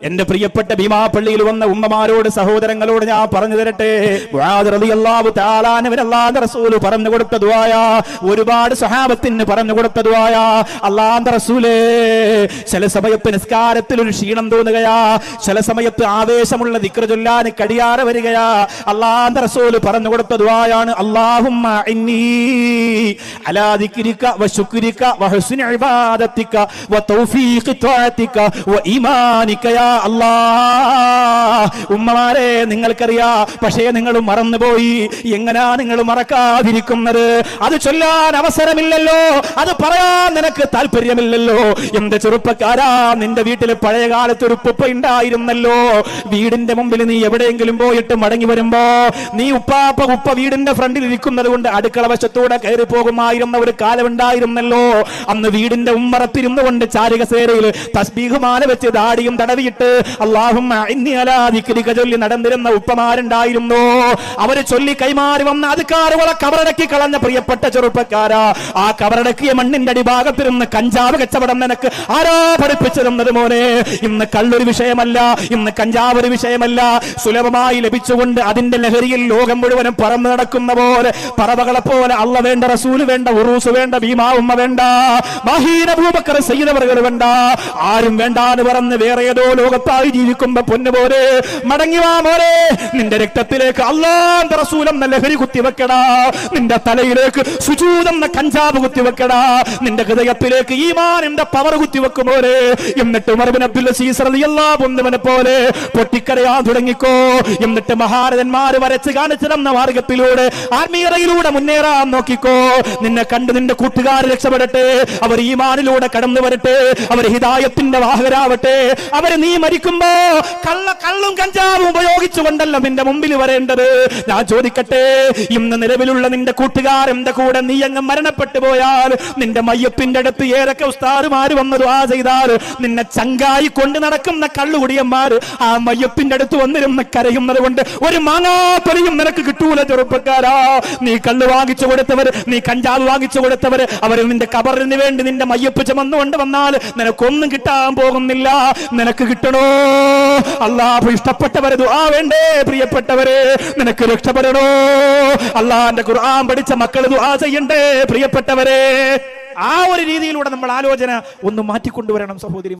എന്റെ പ്രിയപ്പെട്ട ഭീമാപള്ളിയിൽ വന്ന ഉമ്മമാരോട് സഹോദരങ്ങളോട് ഞാൻ പറഞ്ഞു തരട്ടെ, മുആദ് റളിയല്ലാഹു തആല അൻഹു അല്ലാഹുവിന്റെ റസൂൽ പറഞ്ഞു കൊടുത്ത ദുആയ, ഒരുപാട് സ്വഹാബത്തിന് പറഞ്ഞു കൊടുത്ത ദുആയ. അല്ലാഹുവിന്റെ റസൂലേ, ചില സമയത്ത് നിസ്കാരത്തിൽ ഒരു ക്ഷീണം തോന്നുകയാ, ചില സമയത്ത് ആവേശമുള്ള ദിക്ർ ചൊല്ലാൻ കഴിയാതെ വരികയാ. അല്ലാഹുവിന്റെ റസൂൽ പറഞ്ഞു കൊടുത്ത ദുആയാണ്, അല്ലാഹുമ്മ ഇന്നി അലാ ദിക്രിക വശുക്രിക വഹുസ്നി ഇബാദതിക വതൗഫീഖി ത്വഅതിക വഈമാനിക യാ അല്ലാഹ്. ഉമ്മമാരെ, നിങ്ങൾക്കറിയാ, പക്ഷേ നിങ്ങൾ മറന്നുപോയി. എങ്ങനാ നിങ്ങൾ മറക്കാതിരിക്കുന്നത്? അത് ചൊല്ലാൻ അവസരമില്ലല്ലോ, അത് പറയാൻ നിനക്ക് താല്പര്യമില്ലല്ലോ. എന്റെ ചെറുപ്പക്കാരാ, നിന്റെ വീട്ടിൽ പഴയ കാലത്ത് ഒരു ഉപ്പ ഉണ്ടായിരുന്നല്ലോ. വീടിന്റെ മുമ്പിൽ നീ എവിടെയെങ്കിലും പോയിട്ട് മടങ്ങി വരുമ്പോ നീ ഉപ്പ വീടിന്റെ ഫ്രണ്ടിൽ ഇരിക്കുന്നത് കൊണ്ട് അടുക്കള വശത്തൂടെ കയറി പോകുമായിരുന്ന ഒരു കാലമുണ്ടായിരുന്നല്ലോ. അന്ന് വീടിന്റെ ഉമ്മറത്തിരുന്നു കൊണ്ട് ചാരുകസേരയിൽ തസ്ബീഹ് മാല വെച്ച് ദാടിയും തടവിയിട്ട് അല്ലാഹുമ്മ ഇന്നി അലാ ദിക്രിക ചൊല്ലി നടന്നിരുന്ന ഉപ്പമാരുണ്ടായിരുന്നു. അവര് ചൊല്ലി കൈമാറി വന്ന അദ്കാറുകളെ കബറടക്കി കളഞ്ഞ പ്രിയപ്പെട്ട ചെറുപ്പക്കാരാ, ആ കബറടക്കിയ മണ്ണിന്റെ അടിഭാഗത്തിരുന്ന് കഞ്ചാവ് കച്ചവടം നിനക്ക് ആരാ പഠിപ്പിച്ചിരുന്നത് മോനെ? ഇന്ന് കള്ളൊരു വിഷയമല്ല, ഇന്ന് കഞ്ചാവ് ഒരു വിഷയമല്ല. സുലഭമായി ലഭിച്ചുകൊണ്ട് അതിന്റെ ലഹരിയിൽ ലോകം മുഴുവനും പറന്നു നടക്കുന്ന പോലെ, പറവകളെ പോലെ അള്ള വേണ്ട, റസൂല് വേണ്ട, ഉറൂസ് വേണ്ട, ഭീമാ ഉമ്മ വേണ്ട, മഹീന അബൂബക്കർ സയ്യിദ് അവറുകൾ വേണ്ട, ആരും വേണ്ടാന്ന് പറഞ്ഞ് വേറെ ഏതോ ലോകത്തായി ജീവിക്കുമ്പോ പൊന്നുപോലെ മടങ്ങി വാ മോനെ. നിന്റെ രക്തത്തിലേക്ക് അല്ലാഹുവിന്റെ റസൂൽ എന്ന ലഹരി കുത്തിവെക്കടാ, നിന്റെ തലയിലേക്ക് സുജൂദ് എന്ന കഞ്ചാവ് കുത്തിവെക്കടാ, നിന്റെ ഹൃദയത്തിലേക്ക് ഈമാനിന്റെ പവർ കുത്തിവെക്കുമോനെ. എന്നിട്ട് ഉമർ ഇബ്നു അബ്ദുൽ അസീസ് റളിയല്ലാഹു അൻഹുവിനെ പോലെ പൊട്ടിക്കരയാൻ തുടങ്ങിക്കോ. എന്നിട്ട് മഹാരഥന്മാർ വരച്ച് കാണിച്ചു തന്ന മാർഗത്തിലൂടെ, ആത്മീയതയിലൂടെ മുന്നേറാൻ നോക്കിക്കോ. നിന്നെ കണ്ട് നിന്റെ കൂട്ടുകാർ രക്ഷപ്പെടട്ടെ, അവർ ഈമാനിലൂടെ കടന്നു വരട്ടെ, അവർ ഹിദായത്തിന്റെ വാഹകരാവട്ടെ. അവര് നീ മരിക്കുമ്പോ കള്ളും കഞ്ചാവും ഉപയോഗിച്ചുകൊണ്ടല്ല നിന്റെ മുമ്പിൽ വരേണ്ടത്. ഞാൻ ചോദിക്കട്ടെ, ഇന്ന് നിലവിലുള്ള നിന്റെ കൂട്ടുകാരന്റെ കൂടെ നീ അങ്ങ് മരണപ്പെട്ടു പോയാൽ, നിന്റെ മയ്യത്തിന്റെ അടുത്ത് ഏതൊക്കെ ഉസ്താദുമാര് വന്ന് ദുആ ചെയ്താൽ, നിന്നെ ചങ്കായി കൊണ്ട് നടക്കുന്ന കള്ളുകുടിയന്മാര് ആ മയ്യത്തിന്റെ അടുത്ത് വന്നിരുന്ന് കരയുന്നത് കൊണ്ട് ഒരു മാങ്ങാത്തൊലിയും നിനക്ക് കിട്ടൂല ചെറുപ്പക്കാരാ. നീ കള്ള് വാങ്ങിച്ചു കൊടുത്തവർ, നീ കഞ്ചാവ് വാങ്ങിച്ചു കൊടുത്തവർ, അവർ നിന്റെ കബറിന് വേണ്ടി നിന്റെ മയ്യപ്പ് ചുമന്നുകൊണ്ട് വന്നാൽ നിനക്കൊന്നും കിട്ടാൻ പോകുന്നില്ല. നിനക്ക് കിട്ടണോ? അല്ലാഹു ഇഷ്ടപ്പെട്ടവരെ ദുആ വേണ്ടേ? പ്രിയപ്പെട്ടവരെ, നിനക്ക് രക്ഷപ്പെടണോ? അല്ലാഹുവിന്റെ ഖുർആൻ പഠിച്ച മക്കൾ ദുആ ചെയ്യണ്ടേ? പ്രിയപ്പെട്ടവരെ, ആ ഒരു രീതിയിലൂടെ നമ്മൾ ആലോചന ഒന്ന് മാറ്റിക്കൊണ്ടുവരണം സഹോദരി.